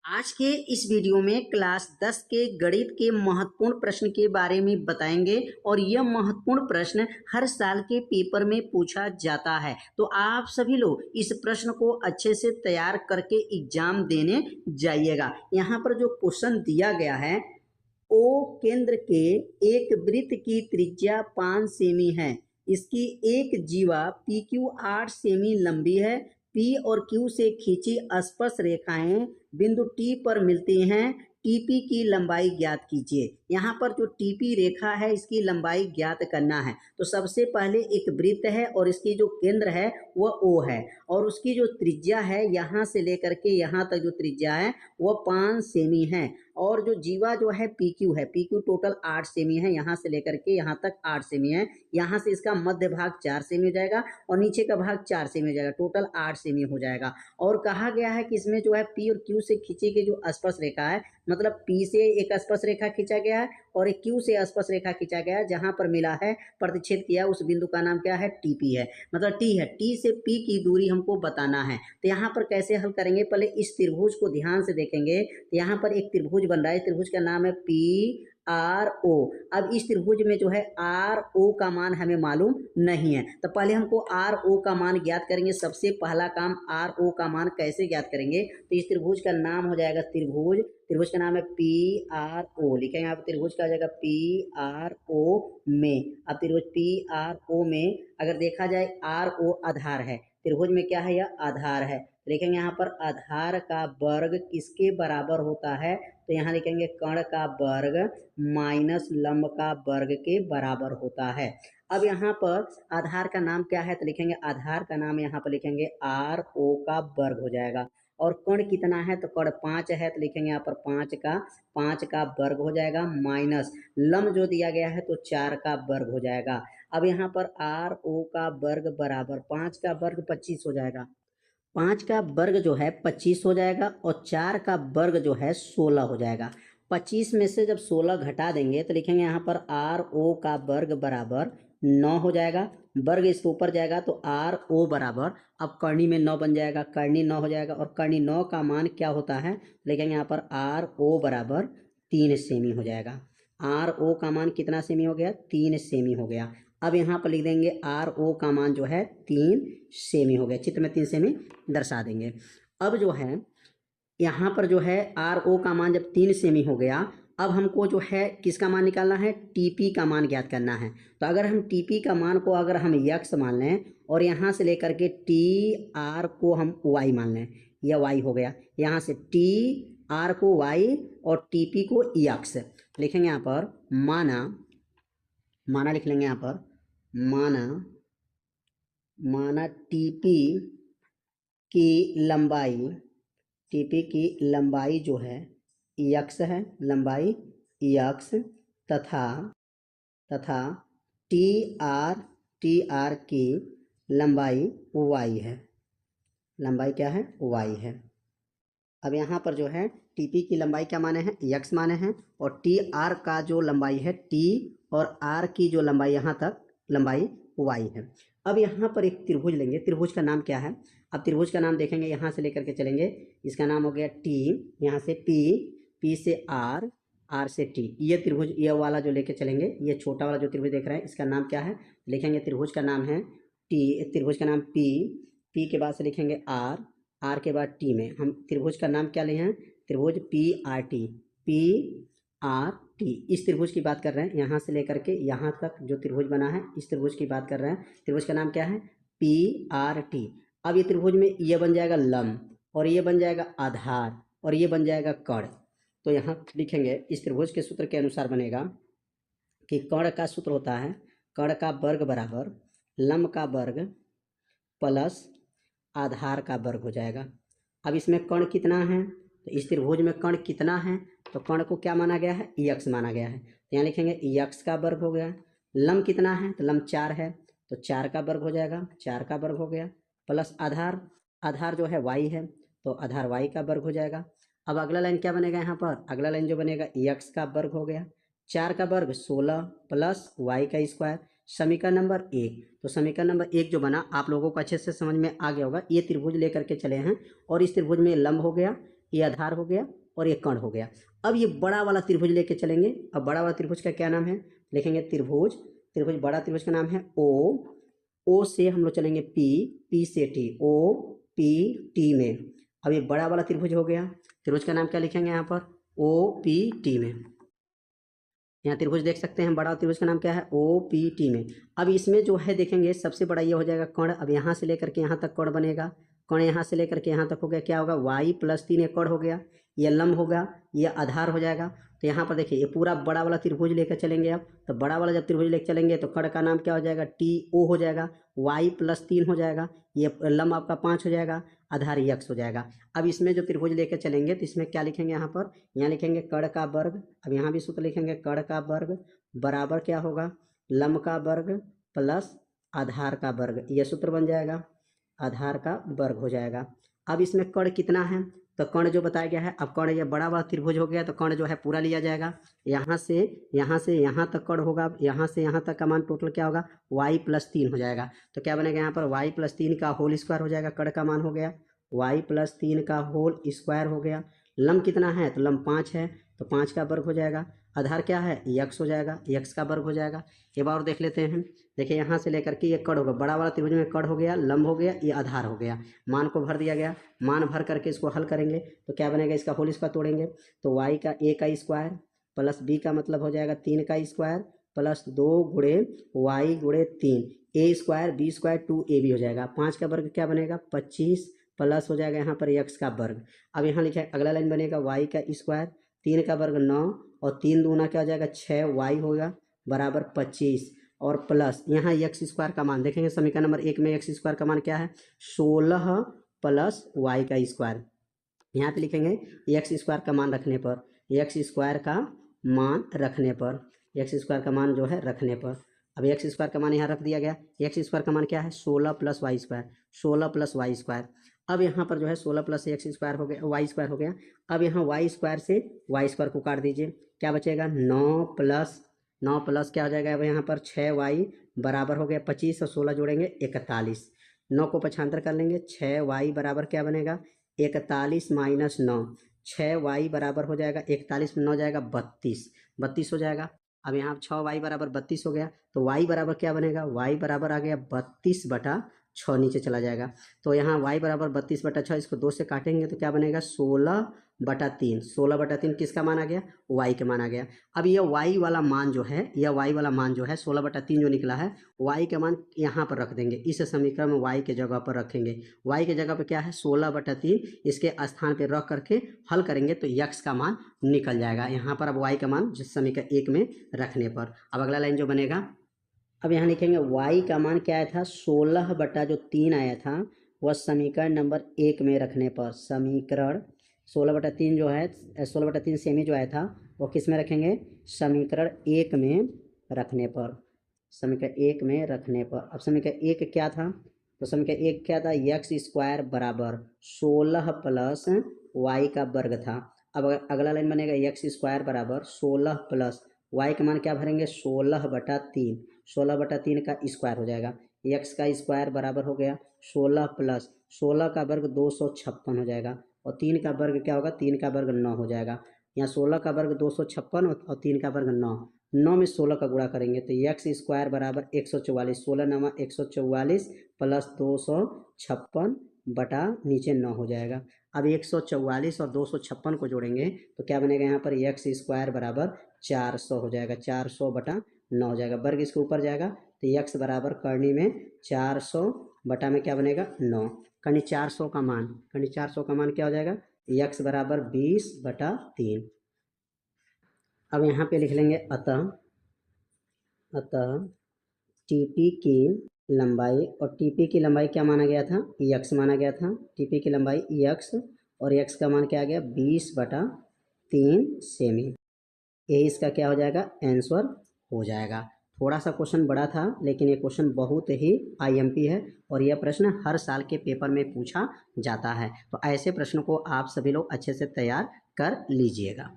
आज के इस वीडियो में क्लास 10 के गणित के महत्वपूर्ण प्रश्न के बारे में बताएंगे और यह महत्वपूर्ण प्रश्न हर साल के पेपर में पूछा जाता है। तो आप सभी लोग इस प्रश्न को अच्छे से तैयार करके एग्जाम देने जाइएगा। यहाँ पर जो क्वेश्चन दिया गया है, ओ केंद्र के एक वृत्त की त्रिज्या 5 सेमी है। इसकी एक जीवा पी क्यू 8 सेमी लंबी है। पी और क्यू से खींची स्पर्श रेखाएं बिंदु टी पर मिलती हैं। टीपी की लंबाई ज्ञात कीजिए। यहाँ पर जो टीपी रेखा है इसकी लंबाई ज्ञात करना है। तो सबसे पहले एक वृत्त है और इसकी जो केंद्र है वह ओ है और उसकी जो त्रिज्या है यहाँ से लेकर के यहाँ तक जो त्रिज्या है वह 5 सेमी है। और जो जीवा जो है पी क्यू है, पी क्यू टोटल 8 सेमी है, यहाँ से लेकर के यहाँ तक 8 सेमी है। यहाँ से इसका मध्य भाग 4 सेमी हो जाएगा और नीचे का भाग 4 सेमी हो जाएगा, टोटल 8 सेमी हो जाएगा। और कहा गया है कि इसमें जो है पी और क्यू से खींची गई जो स्पर्श रेखा है, मतलब पी से एक स्पर्श रेखा खींचा गया है और एक क्यू से स्पर्श रेखा खींचा गया है, जहां पर मिला है प्रतिच्छेद किया उस बिंदु का नाम क्या है, टीपी है, मतलब टी है। टी से पी की दूरी हमको बताना है। तो यहाँ पर कैसे हल करेंगे, पहले इस त्रिभुज को ध्यान से देखेंगे। तो यहाँ पर एक त्रिभुज बन रहा है, त्रिभुज का नाम है पी आर ओ। अब इस त्रिभुज में जो है आर ओ का मान हमें मालूम नहीं है, तो पहले हमको आर ओ का मान ज्ञात करेंगे। सबसे पहला काम आर ओ का मान कैसे ज्ञात करेंगे, तो इस त्रिभुज का नाम हो जाएगा त्रिभुज, त्रिभुज का नाम है पी आर ओ। लिखेंगे आप त्रिभुज का हो जाएगा पी आर ओ में। अब त्रिभुज पी आर ओ में अगर देखा जाए आर ओ आधार है, त्रिभुज में क्या है, यह आधार है। लिखेंगे यहाँ पर आधार का वर्ग किसके बराबर होता है, तो यहाँ लिखेंगे कर्ण का वर्ग माइनस लंब का वर्ग के बराबर होता है। अब यहाँ पर आधार का नाम क्या है, तो लिखेंगे आधार का नाम यहाँ पर लिखेंगे आर ओ का वर्ग हो जाएगा। और कर्ण कितना है, तो कर्ण 5 है, तो लिखेंगे यहाँ पर 5 का वर्ग हो जाएगा, माइनस लंब जो दिया गया है तो 4 का वर्ग हो जाएगा। अब यहाँ पर आर ओ का वर्ग बराबर 5 का वर्ग 25 हो जाएगा। 5 का वर्ग जो है 25 हो जाएगा और 4 का वर्ग जो है 16 हो जाएगा। 25 में से जब 16 घटा देंगे तो लिखेंगे यहाँ पर आर ओ का वर्ग बराबर 9 हो जाएगा। वर्ग इसके ऊपर जाएगा तो आर ओ बराबर, अब कर्णी में 9 बन जाएगा, कर्णी 9 हो जाएगा और कर्णी 9 का मान क्या होता है, लिखेंगे यहाँ पर आर ओ बराबर 3 सेमी हो जाएगा। आर ओ का मान कितना सेमी हो गया, 3 सेमी हो गया। अब यहाँ पर लिख देंगे आर ओ का मान जो है 3 सेमी हो गया, चित्र में 3 सेमी दर्शा देंगे। अब जो है यहाँ पर जो है आर ओ का मान जब 3 सेमी हो गया, अब हमको जो है किसका मान निकालना है, टीपी का मान ज्ञात करना है। तो अगर हम टीपी का मान को अगर हम यक्स मान लें और यहाँ से लेकर के टी आर को हम वाई मान लें, यह वाई हो गया, यहाँ से टी आर को वाई और टीपी को यक्स लिखेंगे। यहाँ पर माना लिख लेंगे, यहाँ पर माना टीपी की लंबाई जो है यक्स है, लंबाई यक्स तथा टी आर की लंबाई वाई है, लंबाई क्या है, वाई है। अब यहाँ पर जो है टीपी की लंबाई क्या माने हैं, यक्स माने हैं, और टी आर का जो लंबाई है टी और आर की जो लंबाई यहाँ तक लंबाई वाई है। अब यहाँ पर एक त्रिभुज लेंगे, त्रिभुज का नाम क्या है, अब त्रिभुज का नाम देखेंगे, यहाँ से लेकर के चलेंगे, इसका नाम हो गया टी, यहाँ से पी से आर से टी, ये त्रिभुज, ये वाला जो लेके चलेंगे, ये छोटा वाला जो त्रिभुज देख रहे हैं इसका नाम क्या है, लिखेंगे त्रिभुज का नाम है टी, त्रिभुज का नाम पी के बाद से लिखेंगे आर के बाद टी में हम त्रिभुज का नाम क्या लिए हैं, त्रिभुज पी आर टी, इस त्रिभुज की बात कर रहे हैं। यहाँ से लेकर के यहाँ तक जो त्रिभुज बना है इस त्रिभुज की बात कर रहे हैं। त्रिभुज का नाम क्या है, पी आर टी। अब ये त्रिभुज में ये बन जाएगा लंब और ये बन जाएगा आधार और ये बन जाएगा कर्ण। तो यहाँ लिखेंगे इस त्रिभुज के सूत्र के अनुसार बनेगा कि कर्ण का सूत्र होता है कर्ण का वर्ग बराबर लंब का वर्ग प्लस आधार का वर्ग हो जाएगा। अब इसमें कर्ण कितना है, तो इस त्रिभुज में कर्ण कितना है, तो कर्ण को क्या माना गया है, यक्स माना गया है। तो यहाँ लिखेंगे यक्स का वर्ग हो गया। लंब कितना है, तो लंब 4 है, तो 4 का वर्ग हो जाएगा, 4 का वर्ग हो गया, प्लस आधार जो है वाई है, तो आधार वाई का वर्ग हो जाएगा। अब अगला लाइन क्या बनेगा, यहाँ पर अगला लाइन जो बनेगा यक्स का वर्ग हो गया, 4 का वर्ग 16 प्लस वाई का स्क्वायर, समीकरण नंबर 1। तो समीकरण नंबर 1 जो बना आप लोगों को अच्छे से समझ में आ गया होगा। ये त्रिभुज लेकर के चले हैं और इस त्रिभुज में लंब हो गया, ये आधार हो गया और ये कर्ण हो गया। अब ये बड़ा वाला त्रिभुज लेके चलेंगे। अब बड़ा वाला त्रिभुज का क्या नाम है, लिखेंगे त्रिभुज, त्रिभुज बड़ा त्रिभुज का नाम है ओ से हम लोग चलेंगे पी से टी, ओ पी टी में। अब ये बड़ा वाला त्रिभुज हो गया, त्रिभुज का नाम क्या लिखेंगे यहाँ पर, ओ पी टी में। यहाँ त्रिभुज देख सकते हैं, बड़ा त्रिभुज का नाम क्या है, ओ पी टी में। अब इसमें जो है देखेंगे सबसे बड़ा ये हो जाएगा कर्ण। अब यहाँ से लेकर के यहाँ तक कर्ण बनेगा, कर्ण यहाँ से लेकर के यहाँ तक हो गया, क्या होगा, y+3 ये कर्ण हो गया, ये लंब होगा, ये आधार हो जाएगा। तो यहाँ पर देखिए ये पूरा बड़ा वाला त्रिभुज लेकर चलेंगे। अब तो बड़ा वाला जब त्रिभुज लेकर चलेंगे तो कर्ण का नाम क्या हो जाएगा, TO हो जाएगा, y+3 हो जाएगा, ये लंब आपका 5 हो जाएगा, आधार x हो जाएगा। अब इसमें जो त्रिभुज लेकर चलेंगे तो इसमें क्या लिखेंगे, यहाँ पर यहाँ लिखेंगे कर्ण का वर्ग। अब यहाँ भी सूत्र लिखेंगे कर्ण का वर्ग बराबर क्या होगा, लंब का वर्ग प्लस आधार का वर्ग, यह सूत्र बन जाएगा, आधार का वर्ग हो जाएगा। अब इसमें कर्ण कितना है, तो कर्ण जो बताया गया है, अब कर्ण ये बड़ा वाला त्रिभुज हो गया तो कर्ण जो है पूरा लिया जाएगा, यहाँ से यहाँ तक कर्ण होगा, यहाँ से यहाँ तक का मान टोटल क्या होगा, y+3 हो जाएगा। तो क्या बनेगा यहाँ पर y+3 का होल स्क्वायर हो जाएगा, कर्ण का मान हो गया y+3 का होल स्क्वायर हो गया। लंब कितना है, तो लंब 5 है तो 5 का वर्ग हो जाएगा, आधार क्या है x हो जाएगा, x का वर्ग हो जाएगा। एक बार और देख लेते हैं, देखिए यहाँ से लेकर के ये कर्ण होगा, बड़ा वाला त्रिभुज में कर्ण हो गया, लंब हो गया, ये आधार हो गया, मान को भर दिया गया, मान भर करके इसको हल करेंगे तो क्या बनेगा, इसका होल स्क्वायर तोड़ेंगे तो y का a का स्क्वायर प्लस b का मतलब हो जाएगा 3 का स्क्वायर प्लस 2 गुणे y गुणे 3, a square b square 2ab हो जाएगा। 5 का वर्ग क्या बनेगा 25 प्लस हो जाएगा यहाँ पर x का वर्ग। अब यहाँ लिखा है अगला लाइन बनेगा y का स्क्वायर, 3 का वर्ग 9 और 3 दूना क्या हो जाएगा 6y होगा बराबर 25 और प्लस यहाँ x स्क्वायर का मान देखेंगे, समीकरण नंबर 1 में x स्क्वायर का मान क्या है 16 प्लस y का स्क्वायर। यहाँ पे लिखेंगे x स्क्वायर का मान रखने पर, x स्क्वायर का मान रखने पर, x स्क्वायर का मान जो है रखने पर, अब x स्क्वायर का मान यहाँ रख दिया गया। x स्क्वायर का मान क्या है 16 plus y square, 16 plus y square. अब यहाँ पर जो है 16 प्लस x स्क्वायर हो गया, वाई स्क्वायर हो गया। अब यहाँ वाई स्क्वायर से वाई स्क्वायर को काट दीजिए, क्या बचेगा 9 प्लस क्या हो जाएगा, अब यहाँ पर 6y बराबर हो गया 25 और 16 जोड़ेंगे 41, 9 को पक्षांतर कर लेंगे, 6y बराबर क्या बनेगा 41 माइनस 9, 6y बराबर हो जाएगा 41 में 9 जाएगा 32 हो जाएगा। अब यहाँ 6y बराबर 32 हो गया तो y बराबर क्या बनेगा, y बराबर आ गया 32/6, नीचे चला जाएगा तो यहाँ y बराबर 32/6, इसको 2 से काटेंगे तो क्या बनेगा 16/3, 16/3 किसका मान आ गया, y के मान आ गया। अब यह y वाला मान जो है, यह y वाला मान जो है 16/3 जो निकला है, y के मान यहाँ पर रख देंगे, इस समीकरण में y के जगह पर रखेंगे, y के जगह पर क्या है 16/3, इसके स्थान पर रख करके हल करेंगे तो x का मान निकल जाएगा यहाँ पर। अब y का मान जिस समीकरण 1 में रखने पर, अब अगला लाइन जो बनेगा, अब यहाँ लिखेंगे y का मान क्या आया था 16/3 आया था, वह समीकरण नंबर 1 में रखने पर, समीकरण 16/3 जो है 16/3 सेमी जो आया था वो किस में रखेंगे, समीकरण 1 में रखने पर, समीकरण 1 में रखने पर। अब समीकरण 1 क्या था, तो समीकरण 1 क्या था x स्क्वायर बराबर 16 प्लस y का वर्ग था। अब अगला लाइन बनेगा x स्क्वायर बराबर 16 प्लस y का मान क्या भरेंगे 16/3, 16/3 का स्क्वायर हो जाएगा, x का स्क्वायर बराबर हो गया 16 प्लस 16 का वर्ग 256 हो जाएगा और 3 का वर्ग क्या होगा, 3 का वर्ग 9 हो जाएगा। यहाँ 16 का वर्ग 256 और 3 का वर्ग 9, 9 में 16 का गुणा करेंगे तो x स्क्वायर बराबर 144, 16 9 144 प्लस 256 बटा नीचे 9 हो जाएगा। अब 144 और 256 को जोड़ेंगे तो क्या बनेगा, यहाँ पर x स्क्वायर बराबर 400 हो जाएगा, 400/9 हो जाएगा, वर्ग इसके ऊपर जाएगा तो x बराबर करनी में 400 बटा में क्या बनेगा 9, करनी 400 का मान, करनी 400 का मान क्या हो जाएगा x बराबर 20/3। अब यहाँ पे लिख लेंगे अतः TP की लंबाई, और TP की लंबाई क्या माना गया था, x माना गया था, TP की लंबाई x और x का मान क्या आ गया 20/3 सेमी, यही इसका क्या हो जाएगा आंसर हो जाएगा। थोड़ा सा क्वेश्चन बड़ा था लेकिन ये क्वेश्चन बहुत ही IMP है और यह प्रश्न हर साल के पेपर में पूछा जाता है, तो ऐसे प्रश्नों को आप सभी लोग अच्छे से तैयार कर लीजिएगा।